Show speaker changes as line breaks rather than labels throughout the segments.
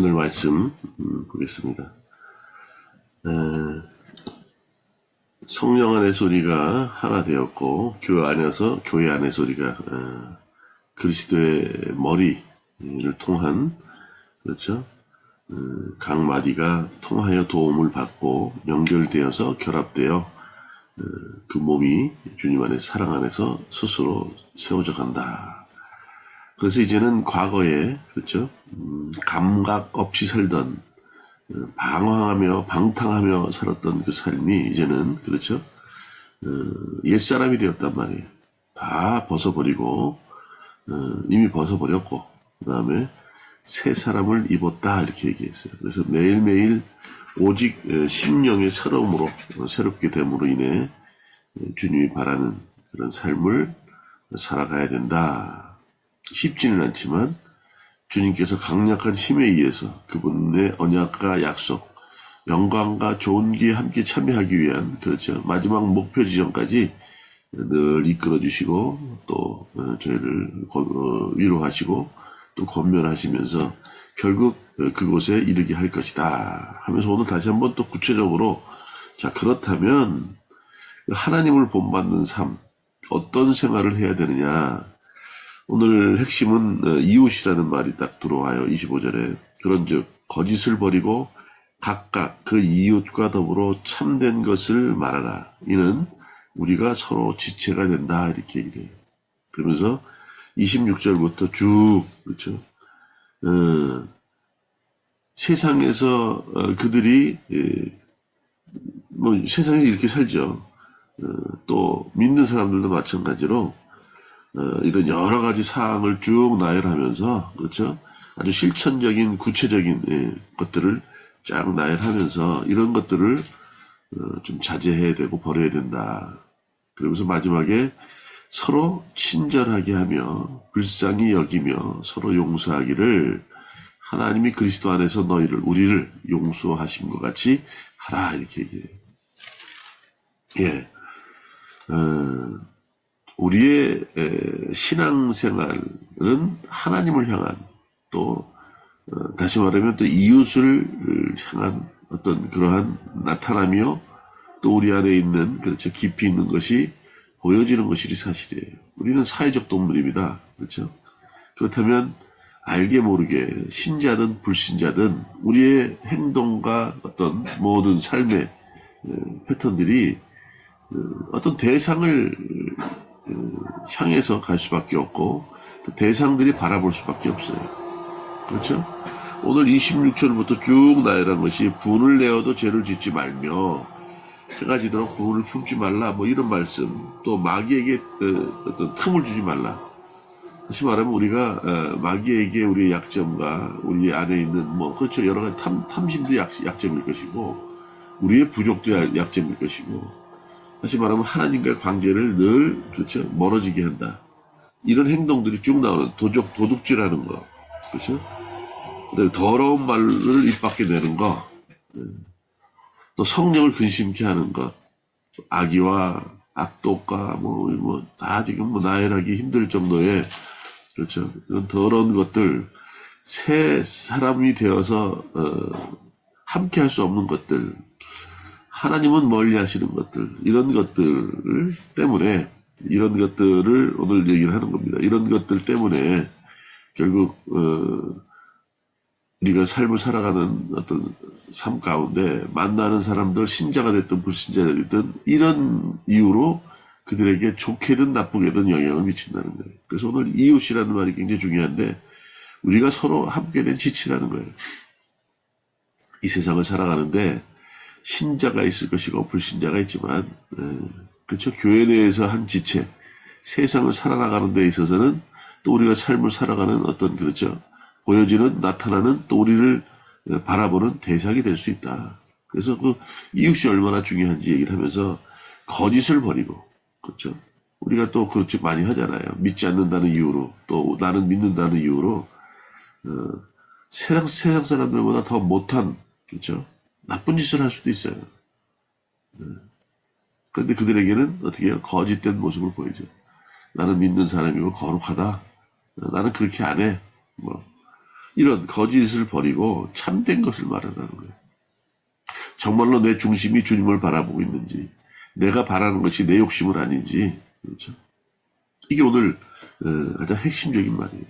오늘 말씀 보겠습니다. 성령 안의 소리가 하나 되었고 교회 안의 소리가 그리스도의 머리를 통한 그렇죠. 각 마디가 통하여 도움을 받고 연결되어서 결합되어 그 몸이 주님 안에 사랑 안에서 스스로 세워져 간다. 그래서 이제는 과거에 그렇죠. 감각 없이 살던 방황하며 방탕하며 살았던 그 삶이 이제는 그렇죠. 옛사람이 되었단 말이에요. 다 벗어버리고 이미 벗어버렸고 그 다음에 새 사람을 입었다 이렇게 얘기했어요. 그래서 매일매일 오직 심령의 새로움으로 새롭게 됨으로 인해 주님이 바라는 그런 삶을 살아가야 된다. 쉽지는 않지만 주님께서 강력한 힘에 의해서 그분의 언약과 약속, 영광과 좋은 기에 함께 참여하기 위한 그렇죠. 마지막 목표 지점까지 늘 이끌어 주시고 또 저희를 위로하시고 또 권면하시면서 결국 그곳에 이르게 할 것이다 하면서 오늘 다시 한번 또 구체적으로 자 그렇다면 하나님을 본받는 삶 어떤 생활을 해야 되느냐. 오늘 핵심은 이웃이라는 말이 딱 들어와요. 25절에. 그런즉 거짓을 버리고 각각 그 이웃과 더불어 참된 것을 말하라. 이는 우리가 서로 지체가 된다. 이렇게 얘기해요. 그러면서 26절부터 쭉 그렇죠. 세상에서 그들이 뭐 세상에서 이렇게 살죠. 또 믿는 사람들도 마찬가지로 이런 여러 가지 사항을 쭉 나열하면서 그렇죠. 아주 실천적인 구체적인 것들을 쫙 나열하면서 이런 것들을 좀 자제해야 되고 버려야 된다. 그러면서 마지막에 서로 친절하게 하며 불쌍히 여기며 서로 용서하기를 하나님이 그리스도 안에서 우리를 용서하심과 같이 하라 이렇게 얘기해요. 예. 우리의 신앙생활은 하나님을 향한 또 다시 말하면 또 이웃을 향한 어떤 그러한 나타나며 또 우리 안에 있는 그렇죠 깊이 있는 것이 보여지는 것이 사실이에요. 우리는 사회적 동물입니다. 그렇죠? 그렇다면 알게 모르게 신자든 불신자든 우리의 행동과 어떤 모든 삶의 패턴들이 어떤 대상을 향해서 갈 수밖에 없고 또 대상들이 바라볼 수밖에 없어요. 그렇죠? 오늘 26절부터 쭉 나열한 것이 분을 내어도 죄를 짓지 말며 해가 지도록 분을 품지 말라 뭐 이런 말씀 또 마귀에게 어떤 틈을 주지 말라. 다시 말하면 우리가 마귀에게 우리의 약점과 우리 안에 있는 뭐 그렇죠 여러 가지 탐심도 약점일 것이고 우리의 부족도 약점일 것이고 다시 말하면 하나님과의 관계를 늘 그렇죠 멀어지게 한다. 이런 행동들이 쭉 나오는 도둑질하는 거, 그렇죠? 그다음에 더러운 말을 입 밖에 내는 거, 또 성령을 근심케 하는 것, 악의와 악독과 뭐 다 지금 뭐 나열하기 힘들 정도의 그렇죠 이런 더러운 것들, 새 사람이 되어서 함께 할 수 없는 것들. 하나님은 멀리 하시는 것들, 이런 것들 때문에, 이런 것들을 오늘 얘기를 하는 겁니다. 이런 것들 때문에, 결국, 우리가 삶을 살아가는 어떤 삶 가운데 만나는 사람들, 신자가 됐든 불신자가 됐든, 이런 이유로 그들에게 좋게든 나쁘게든 영향을 미친다는 거예요. 그래서 오늘 이웃이라는 말이 굉장히 중요한데, 우리가 서로 함께 된 지체라는 거예요. 이 세상을 살아가는데, 신자가 있을 것이고 불신자가 있지만 그렇죠 교회 내에서 한 지체 세상을 살아나가는 데 있어서는 또 우리가 삶을 살아가는 어떤 그렇죠 보여지는 나타나는 또 우리를 바라보는 대상이 될 수 있다. 그래서 그 이웃이 얼마나 중요한지 얘기를 하면서 거짓을 버리고 그렇죠 우리가 또 그렇게 많이 하잖아요. 믿지 않는다는 이유로 또 나는 믿는다는 이유로 세상 사람들보다 더 못한 그렇죠 나쁜 짓을 할 수도 있어요. 그런데 그들에게는 어떻게 해요? 거짓된 모습을 보이죠. 나는 믿는 사람이고 거룩하다. 나는 그렇게 안 해. 뭐 이런 거짓을 버리고 참된 것을 말하라는 거예요. 정말로 내 중심이 주님을 바라보고 있는지, 내가 바라는 것이 내 욕심은 아닌지, 그렇죠? 이게 오늘 가장 핵심적인 말이에요.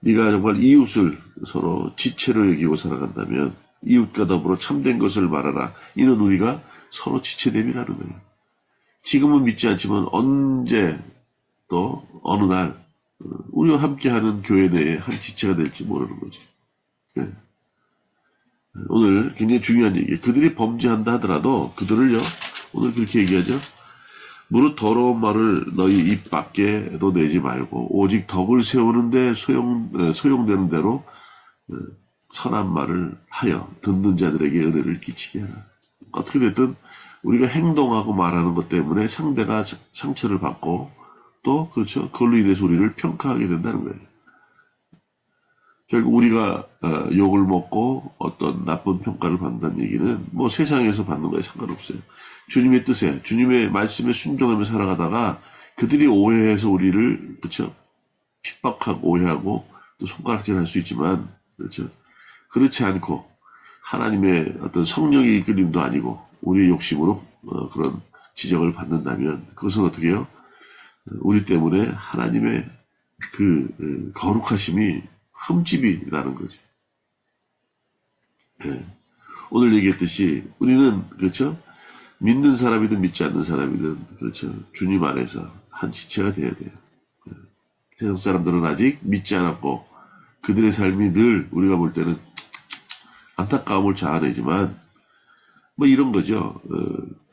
네가 정말 이웃을 서로 지체로 여기고 살아간다면 이웃과 더불어 참된 것을 말하라. 이는 우리가 서로 지체됨이라는 거예요. 지금은 믿지 않지만 언제 또 어느 날 우리와 함께하는 교회 내에 한 지체가 될지 모르는 거죠. 네. 오늘 굉장히 중요한 얘기예요. 그들이 범죄한다 하더라도 그들을요, 오늘 그렇게 얘기하죠. 무릇 더러운 말을 너희 입 밖에도 내지 말고 오직 덕을 세우는데 소용되는 대로 선한 말을 하여 듣는 자들에게 은혜를 끼치게 하라. 어떻게 됐든 우리가 행동하고 말하는 것 때문에 상대가 상처를 받고 또 그렇죠, 그걸로 인해서 우리를 평가하게 된다는 거예요. 결국 우리가 욕을 먹고 어떤 나쁜 평가를 받는다는 얘기는 뭐 세상에서 받는 거에 상관없어요. 주님의 뜻에, 주님의 말씀에 순종하며 살아가다가 그들이 오해해서 우리를, 그렇죠, 핍박하고 오해하고 또 손가락질할 수 있지만, 그렇죠, 그렇지 않고 하나님의 어떤 성령의 이끌림도 아니고 우리의 욕심으로 그런 지적을 받는다면 그것은 어떻게 해요? 우리 때문에 하나님의 그 거룩하심이 흠집이 나는 거지. 네. 오늘 얘기했듯이 우리는, 그렇죠, 믿는 사람이든 믿지 않는 사람이든, 그렇죠, 주님 안에서 한 지체가 돼야 돼요. 세상 사람들은 아직 믿지 않았고 그들의 삶이 늘 우리가 볼 때는 안타까움을 자아내지만 뭐 이런 거죠.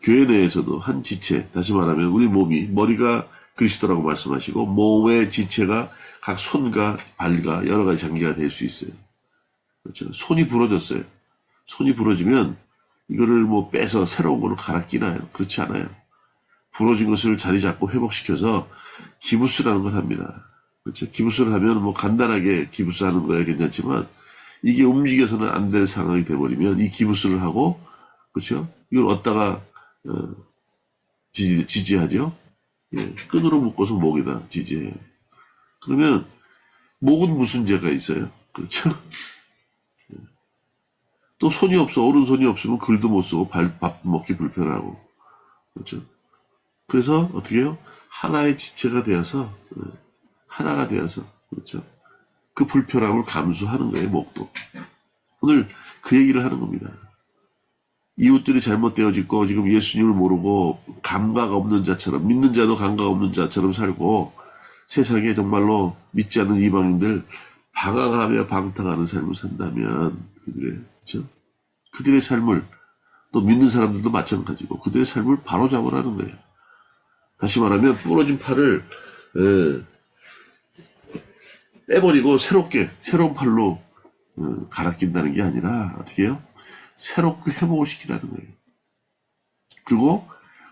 교회 내에서도 한 지체, 다시 말하면 우리 몸이, 머리가 그리스도라고 말씀하시고 몸의 지체가 각 손과 발과 여러 가지 장기가 될 수 있어요. 그렇죠. 손이 부러졌어요. 손이 부러지면 이거를 뭐 빼서 새로운 걸로 갈아 끼나요? 그렇지 않아요. 부러진 것을 자리 잡고 회복시켜서 기부스라는 걸 합니다. 그렇죠. 기부스를 하면 뭐 간단하게 기부스하는 거야 괜찮지만 이게 움직여서는 안 될 상황이 돼버리면 이 기부스를 하고, 그렇죠, 이걸 얻다가 지지하죠. 예, 끈으로 묶어서 목에다 지지해요. 그러면 목은 무슨 죄가 있어요? 그렇죠? 또 손이 없어, 오른손이 없으면 글도 못 쓰고 밥 먹기 불편하고, 그렇죠? 그래서 어떻게 해요? 하나의 지체가 되어서, 하나가 되어서, 그렇죠, 그 불편함을 감수하는 거예요. 목도. 오늘 그 얘기를 하는 겁니다. 이웃들이 잘못되어지고 지금 예수님을 모르고 감각 없는 자처럼, 믿는 자도 감각 없는 자처럼 살고 세상에 정말로 믿지 않는 이방인들 방황하며 방탕하는 삶을 산다면 그렇죠? 그들의 삶을, 또 믿는 사람들도 마찬가지고 그들의 삶을 바로잡으라는 거예요. 다시 말하면 부러진 팔을 빼버리고 새로운 팔로 갈아 낀다는 게 아니라 어떻게 해요? 새롭게 회복을 시키라는 거예요. 그리고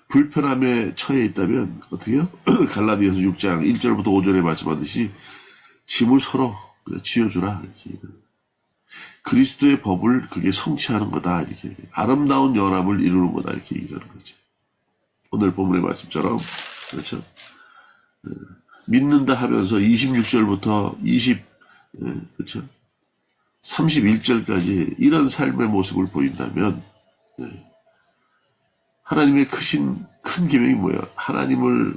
불편함에 처해 있다면 어떻게 해요? 갈라디아서 6장 1절부터 5절에 말씀하듯이 짐을 서로 지어주라. 이렇게. 그리스도의 법을 그게 성취하는 거다. 이렇게. 아름다운 연합을 이루는 거다. 이렇게 얘기하는 거죠. 오늘 본문의 말씀처럼, 그렇죠, 믿는다 하면서 26절부터 그렇죠, 31절까지 이런 삶의 모습을 보인다면 하나님의 큰 계명이 뭐예요? 하나님을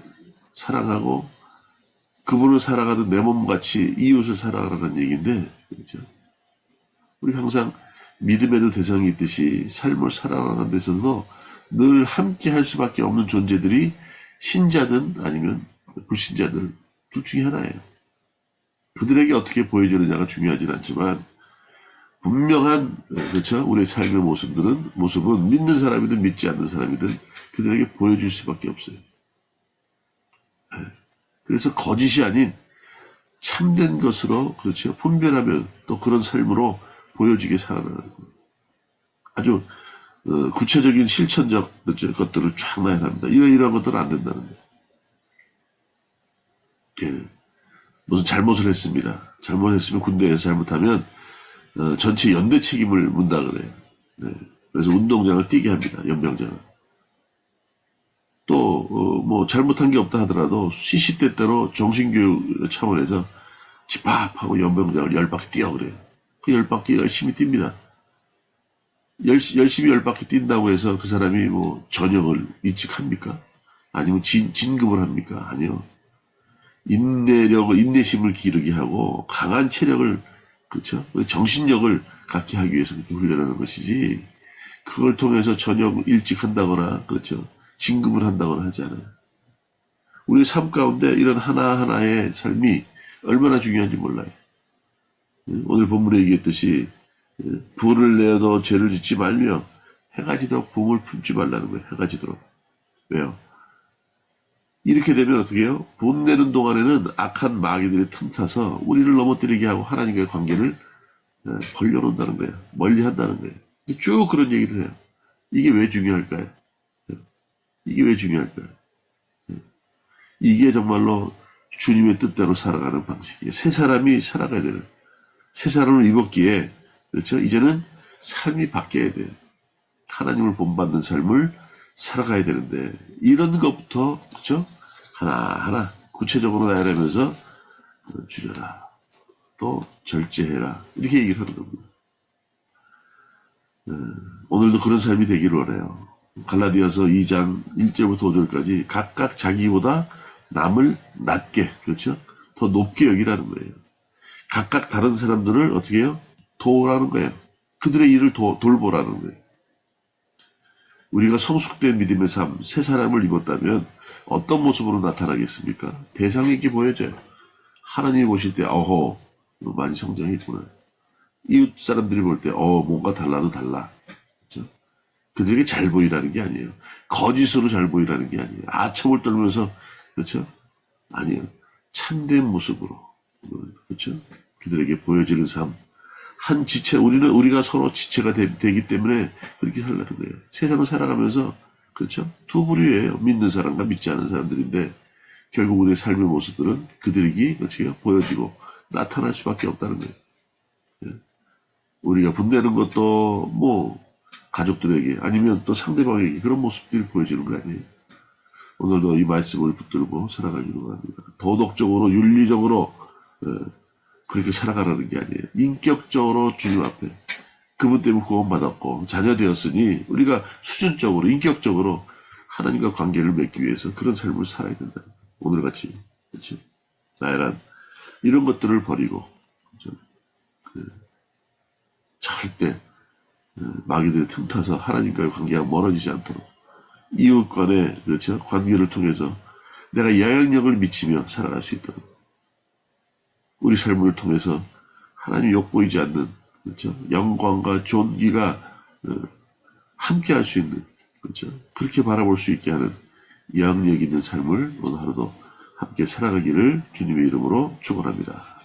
사랑하고 그분을 사랑하는 내 몸같이 이웃을 사랑하라는 얘기인데, 그렇죠? 우리 항상 믿음에도 대상이 있듯이 삶을 살아가는 데서도 늘 함께 할 수밖에 없는 존재들이 신자든 아니면 불신자들 둘 중에 하나예요. 그들에게 어떻게 보여지느냐가 중요하진 않지만 분명한, 그렇죠, 우리의 삶의 모습은 믿는 사람이든 믿지 않는 사람이든 그들에게 보여줄 수밖에 없어요. 그래서 거짓이 아닌 참된 것으로, 그렇죠, 분별하면 또 그런 삶으로 보여지게 살아나는 거예요. 아주 구체적인 실천적, 그렇죠, 것들을 쫙 나야 합니다. 이런 것들은 안 된다는 거예요. 예. 무슨 잘못을 했습니다. 잘못했으면 군대에서 잘못하면 전체 연대 책임을 문다 그래요. 네. 그래서 운동장을 뛰게 합니다. 연병장을. 또 뭐 잘못한 게 없다 하더라도 시시때때로 정신교육 차원에서 집합하고 연병장을 10바퀴 뛰어 그래요. 그 10바퀴 열심히 뜁니다. 열심히 10바퀴 뛴다고 해서 그 사람이 뭐 전역을 일찍합니까? 아니면 진급을 합니까? 아니요. 인내심을 기르게 하고 강한 체력을, 그렇죠? 정신력을 갖게 하기 위해서 그렇게 훈련하는 것이지, 그걸 통해서 전역 일찍 한다거나, 그렇죠? 진급을 한다거나 하지 않아요. 우리 삶 가운데 이런 하나하나의 삶이 얼마나 중요한지 몰라요. 오늘 본문에 얘기했듯이 불을 내어도 죄를 짓지 말며 해가 지도록 붐을 품지 말라는 거예요. 해가 지도록. 왜요? 이렇게 되면 어떻게 해요? 분 내는 동안에는 악한 마귀들이 틈타서 우리를 넘어뜨리게 하고 하나님과의 관계를 벌려놓는다는 거예요. 멀리 한다는 거예요. 쭉 그런 얘기를 해요. 이게 왜 중요할까요? 이게 왜 중요할까요? 이게 정말로 주님의 뜻대로 살아가는 방식이에요. 새 사람이 살아가야 되는, 새 사람을 입었기에, 그렇죠? 이제는 삶이 바뀌어야 돼요. 하나님을 본받는 삶을 살아가야 되는데, 이런 것부터, 그렇죠? 하나하나 구체적으로 나열하면서 줄여라, 또 절제해라, 이렇게 얘기를 하는 겁니다. 오늘도 그런 삶이 되기를 원해요. 갈라디아서 2장 1절부터 5절까지 각각 자기보다 남을 낮게, 그렇죠? 더 높게 여기라는 거예요. 각각 다른 사람들을 어떻게 해요? 도우라는 거예요. 그들의 일을 돌보라는 거예요. 우리가 성숙된 믿음의 삶, 새 사람을 입었다면 어떤 모습으로 나타나겠습니까? 대상에게 보여져요. 하나님이 보실 때, 어허, 많이 성장했구나. 이웃 사람들이 볼 때, 뭔가 달라도 달라. 그렇죠? 그들에게 잘 보이라는 게 아니에요. 거짓으로 잘 보이라는 게 아니에요. 아첨을 떨면서, 그렇죠? 아니에요. 참된 모습으로, 그렇죠? 그들에게 보여지는 삶. 한 지체, 우리가 서로 지체가 되기 때문에 그렇게 살라는 거예요. 세상을 살아가면서, 그렇죠? 두 부류예요. 믿는 사람과 믿지 않는 사람들인데, 결국 우리의 삶의 모습들은 그들에게, 그렇죠? 보여지고 나타날 수밖에 없다는 거예요. 우리가 분내는 것도 뭐 가족들에게 아니면 또 상대방에게 그런 모습들이 보여지는 거 아니에요. 오늘도 이 말씀을 붙들고 살아가기를 바랍니다. 도덕적으로 윤리적으로 그렇게 살아가라는 게 아니에요. 인격적으로 주님 앞에 그분 때문에 구원받았고 자녀 되었으니 우리가 수준적으로 인격적으로 하나님과 관계를 맺기 위해서 그런 삶을 살아야 된다. 오늘같이, 그렇지? 나열한 이런 것들을 버리고, 그렇죠? 절대 마귀들이 틈타서 하나님과의 관계가 멀어지지 않도록 이웃 간의, 그렇죠? 관계를 통해서 내가 영향력을 미치며 살아갈 수 있도록 우리 삶을 통해서 하나님 욕보이지 않는, 그렇죠? 영광과 존귀가 함께 할 수 있는, 그렇죠? 그렇게 바라볼 수 있게 하는 영향력 있는 삶을 오늘 하루도 함께 살아가기를 주님의 이름으로 축원합니다.